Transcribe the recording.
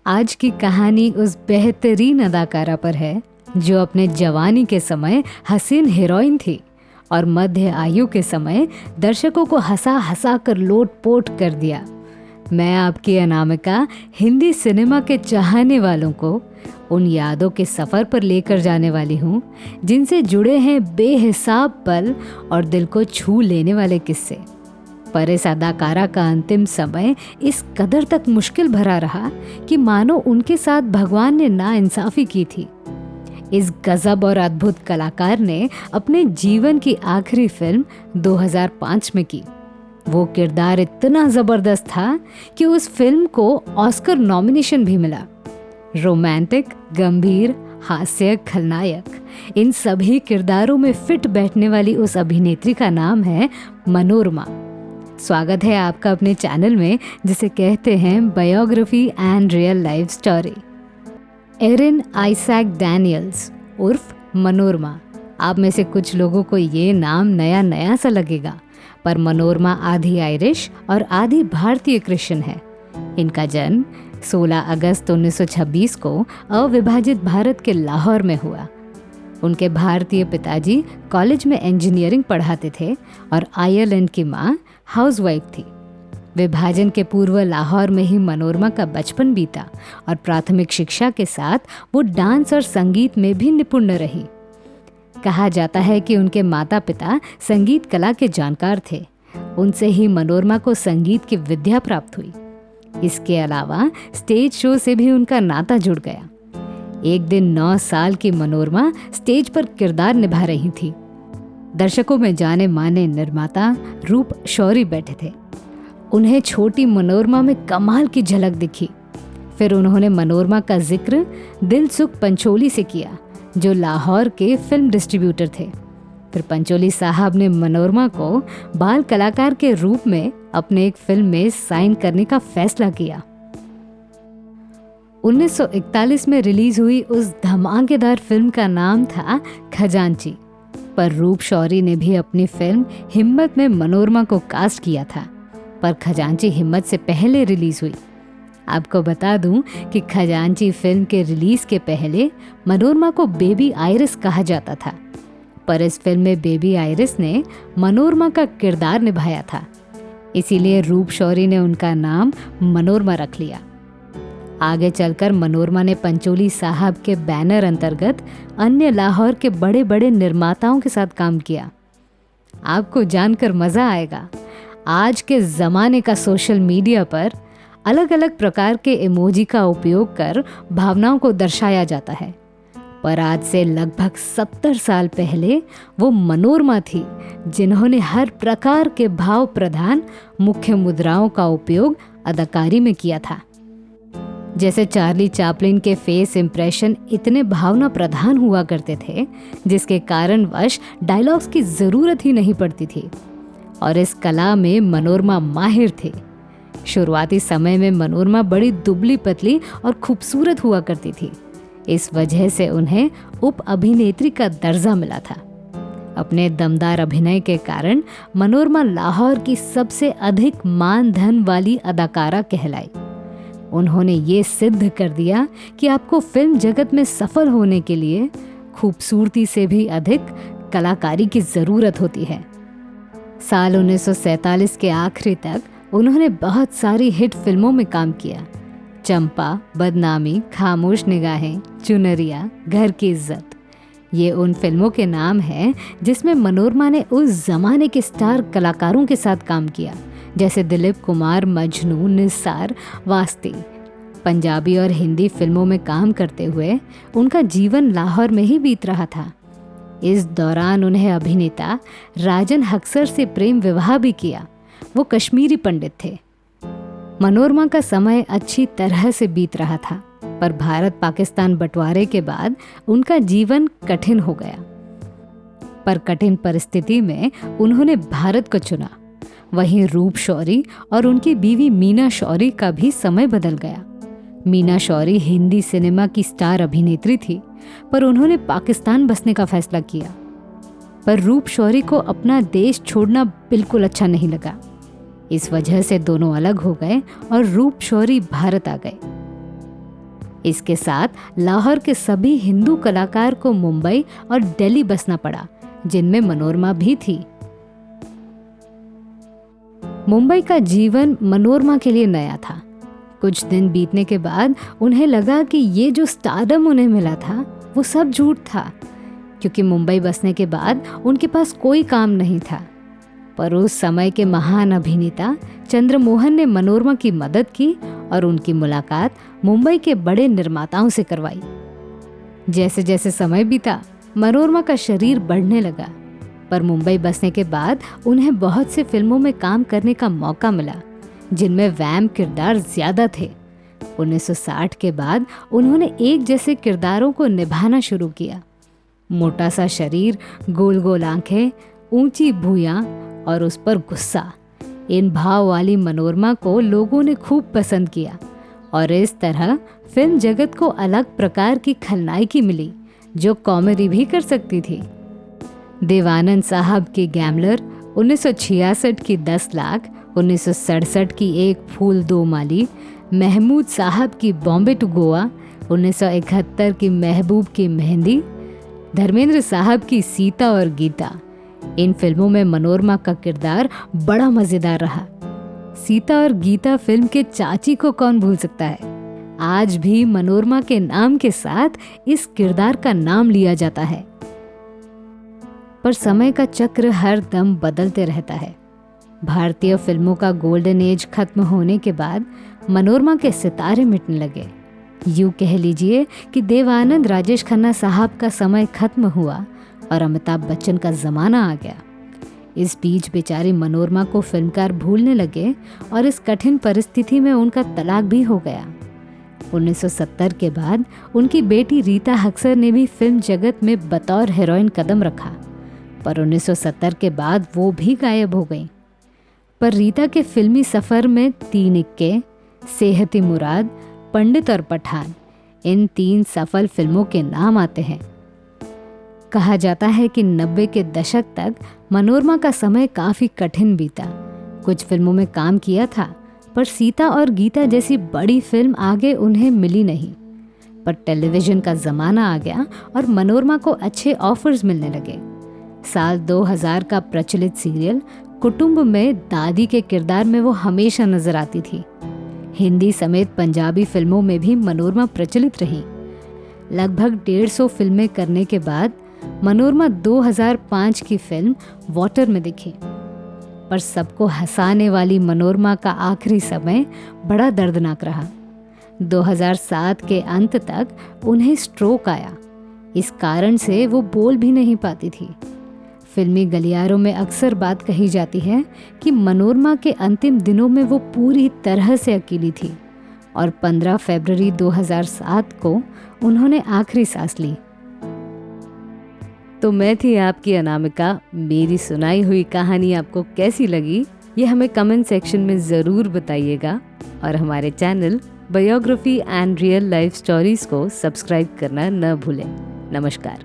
आज की कहानी उस बेहतरीन अदाकारा पर है जो अपने जवानी के समय हसीन हीरोइन थी और मध्य आयु के समय दर्शकों को हंसा हंसा कर लोट-पोट कर दिया। मैं आपकी अनामिका हिंदी सिनेमा के चाहने वालों को उन यादों के सफ़र पर लेकर जाने वाली हूँ जिनसे जुड़े हैं बेहिसाब पल और दिल को छू लेने वाले किस्से। पर इस अदाकारा का अंतिम समय इस कदर तक मुश्किल भरा रहा कि मानो उनके साथ भगवान ने नाइंसाफ़ी की थी। इस गजब और अद्भुत कलाकार ने अपने जीवन की आखिरी फिल्म 2005 में की। वो किरदार इतना ज़बरदस्त था कि उस फिल्म को ऑस्कर नॉमिनेशन भी मिला। रोमांटिक, गंभीर, हास्य, खलनायक, इन सभी किरदारों में फिट बैठने वाली उस अभिनेत्री का नाम है मनोरमा। स्वागत है आपका अपने चैनल में जिसे कहते हैं biography and real life story. Erin Isaac Daniels उर्फ मनोरमा। आप में से कुछ लोगों को ये नाम नया नया सा लगेगा, पर मनोरमा आधी आयरिश और आधी भारतीय क्रिश्चियन है। इनका जन्म 16 अगस्त 1926 को अविभाजित भारत के लाहौर में हुआ। उनके भारतीय पिताजी कॉलेज में इंजीनियरिंग पढ़ाते थे और आयरलैंड की माँ हाउसवाइफ थी। विभाजन के पूर्व लाहौर में ही मनोरमा का बचपन बीता और प्राथमिक शिक्षा के साथ वो डांस और संगीत में भी निपुण रही। कहा जाता है कि उनके माता पिता संगीत कला के जानकार थे। उनसे ही मनोरमा को संगीत की विद्या प्राप्त हुई। इसके अलावा स्टेज शो से भी उनका नाता जुड़ गया। एक दिन 9 साल की मनोरमा स्टेज पर किरदार निभा रही थी। दर्शकों में जाने माने निर्माता रूप शौरी बैठे थे। उन्हें छोटी मनोरमा में कमाल की झलक दिखी। फिर उन्होंने मनोरमा का जिक्र दिलसुख पंचोली से किया, जो लाहौर के फिल्म डिस्ट्रीब्यूटर थे। फिर पंचोली साहब ने मनोरमा को बाल कलाकार के रूप में अपने एक फिल्म में साइन करने का फैसला किया। 1941 में रिलीज हुई उस धमाकेदार फिल्म का नाम था खजांची, पर रूप शौरी ने भी अपनी फिल्म हिम्मत में मनोरमा को कास्ट किया था, पर खजांची हिम्मत से पहले रिलीज हुई। आपको बता दूं कि खजांची फिल्म के रिलीज के पहले मनोरमा को बेबी आइरिस कहा जाता था, पर इस फिल्म में बेबी आइरिस ने मनोरमा का किरदार निभाया था। इसीलिए रूप शौरी ने उनका नाम मनोरमा रख लिया। आगे चलकर मनोरमा ने पंचोली साहब के बैनर अंतर्गत अन्य लाहौर के बड़े बड़े निर्माताओं के साथ काम किया। आपको जानकर मज़ा आएगा। आज के ज़माने का सोशल मीडिया पर अलग अलग प्रकार के इमोजी का उपयोग कर भावनाओं को दर्शाया जाता है, पर आज से लगभग 70 साल पहले वो मनोरमा थी जिन्होंने हर प्रकार के भाव प्रधान मुख्य मुद्राओं का उपयोग अदाकारी में किया था। जैसे चार्ली चैपलिन के फेस इंप्रेशन इतने भावना प्रधान हुआ करते थे जिसके कारणवश डायलॉग्स की ज़रूरत ही नहीं पड़ती थी, और इस कला में मनोरमा माहिर थे। शुरुआती समय में मनोरमा बड़ी दुबली पतली और खूबसूरत हुआ करती थी। इस वजह से उन्हें उप अभिनेत्री का दर्जा मिला था। अपने दमदार अभिनय के कारण मनोरमा लाहौर की सबसे अधिक मान धन वाली अदाकारा कहलाई। उन्होंने ये सिद्ध कर दिया कि आपको फिल्म जगत में सफल होने के लिए खूबसूरती से भी अधिक कलाकारी की ज़रूरत होती है। साल 1947 के आखिरी तक उन्होंने बहुत सारी हिट फिल्मों में काम किया। चंपा, बदनामी, खामोश निगाहें, चुनरिया, घर की इज्जत, ये उन फिल्मों के नाम हैं जिसमें मनोरमा ने उस जमाने के स्टार कलाकारों के साथ काम किया, जैसे दिलीप कुमार, मजनू, निसार, वास्ती। पंजाबी और हिंदी फिल्मों में काम करते हुए उनका जीवन लाहौर में ही बीत रहा था। इस दौरान उन्हें अभिनेता राजन हक्सर से प्रेम विवाह भी किया। वो कश्मीरी पंडित थे। मनोरमा का समय अच्छी तरह से बीत रहा था, पर भारत पाकिस्तान बंटवारे के बाद उनका जीवन कठिन हो गया। पर कठिन परिस्थिति में उन्होंने भारत को चुना। वहीं रूप शौरी और उनकी बीवी मीना शौरी का भी समय बदल गया। मीना शौरी हिंदी सिनेमा की स्टार अभिनेत्री थी, पर उन्होंने पाकिस्तान बसने का फैसला किया। पर रूप शौरी को अपना देश छोड़ना बिल्कुल अच्छा नहीं लगा। इस वजह से दोनों अलग हो गए और रूप शौरी भारत आ गए। इसके साथ लाहौर के सभी हिंदू कलाकार को मुंबई और दिल्ली बसना पड़ा, जिनमें मनोरमा भी थी। मुंबई का जीवन मनोरमा के लिए नया था। कुछ दिन बीतने के बाद उन्हें लगा कि ये जो स्टारडम उन्हें मिला था वो सब झूठ था, क्योंकि मुंबई बसने के बाद उनके पास कोई काम नहीं था। पर उस समय के महान अभिनेता चंद्रमोहन ने मनोरमा की मदद की और उनकी मुलाकात मुंबई के बड़े निर्माताओं से करवाई। जैसे जैसे समय बीता, मनोरमा का शरीर बढ़ने लगा, पर मुंबई बसने के बाद उन्हें बहुत सी फिल्मों में काम करने का मौका मिला, जिनमें वैम्प किरदार ज्यादा थे। 1960 के बाद उन्होंने एक जैसे किरदारों को निभाना शुरू किया। मोटा सा शरीर, गोल गोल आंखें, ऊंची भुइयां और उस पर गुस्सा, इन भाव वाली मनोरमा को लोगों ने खूब पसंद किया और इस तरह फिल्म जगत को अलग प्रकार की खलनायकी मिली जो कॉमेडी भी कर सकती थी। देवानंद साहब की गैमलर, 1966 की 10 लाख, 1967 की एक फूल दो माली, महमूद साहब की बॉम्बे टू गोवा, 1971 की महबूब की मेहंदी, धर्मेंद्र साहब की सीता और गीता। इन फिल्मों में मनोरमा का किरदार बड़ा मजेदार रहा। सीता और गीता फिल्म के चाची को कौन भूल सकता है। आज भी मनोरमा के नाम के साथ इस किरदार का नाम लिया जाता है। पर समय का चक्र हर दम बदलते रहता है। भारतीय फिल्मों का गोल्डन एज खत्म होने के बाद मनोरमा के सितारे मिटने लगे। यूं कह लीजिए कि देवानंद राजेश खन्ना साहब का समय खत्म हुआ और अमिताभ बच्चन का जमाना आ गया। इस बीच बेचारी मनोरमा को फिल्मकार भूलने लगे और इस कठिन परिस्थिति में उनका तलाक भी हो गया। 1970 के बाद उनकी बेटी रीता हक्सर ने भी फिल्म जगत में बतौर हीरोइन कदम रखा, पर 1970 के बाद वो भी गायब हो गई। पर रीता के फिल्मी सफर में तीन इक्के, सेहती मुराद, पंडित और पठान, इन 3 सफल फिल्मों के नाम आते हैं। कहा जाता है कि 90 के दशक तक मनोरमा का समय काफी कठिन बीता। कुछ फिल्मों में काम किया था, पर सीता और गीता जैसी बड़ी फिल्म आगे उन्हें मिली नहीं। पर टेलीविजन का जमाना आ गया और मनोरमा को अच्छे ऑफर्स मिलने लगे। साल 2000 का प्रचलित सीरियल कुटुंब में दादी के किरदार में वो हमेशा नजर आती थी। हिंदी समेत पंजाबी फिल्मों में भी मनोरमा प्रचलित रही। लगभग 150 फिल्में करने के बाद मनोरमा 2005 की फिल्म वाटर में दिखी। पर सबको हंसाने वाली मनोरमा का आखिरी समय बड़ा दर्दनाक रहा। 2007 के अंत तक उन्हें स्ट्रोक आया। इस कारण से वो बोल भी नहीं पाती थी। फिल्मी गलियारों में अक्सर बात कही जाती है कि मनोरमा के अंतिम दिनों में वो पूरी तरह से अकेली थी और 15 फरवरी 2007 को उन्होंने आखिरी सांस ली। तो मैं थी आपकी अनामिका। मेरी सुनाई हुई कहानी आपको कैसी लगी ये हमें कमेंट सेक्शन में ज़रूर बताइएगा और हमारे channel biography and real life stories को सब्सक्राइब करना न भूलें। नमस्कार।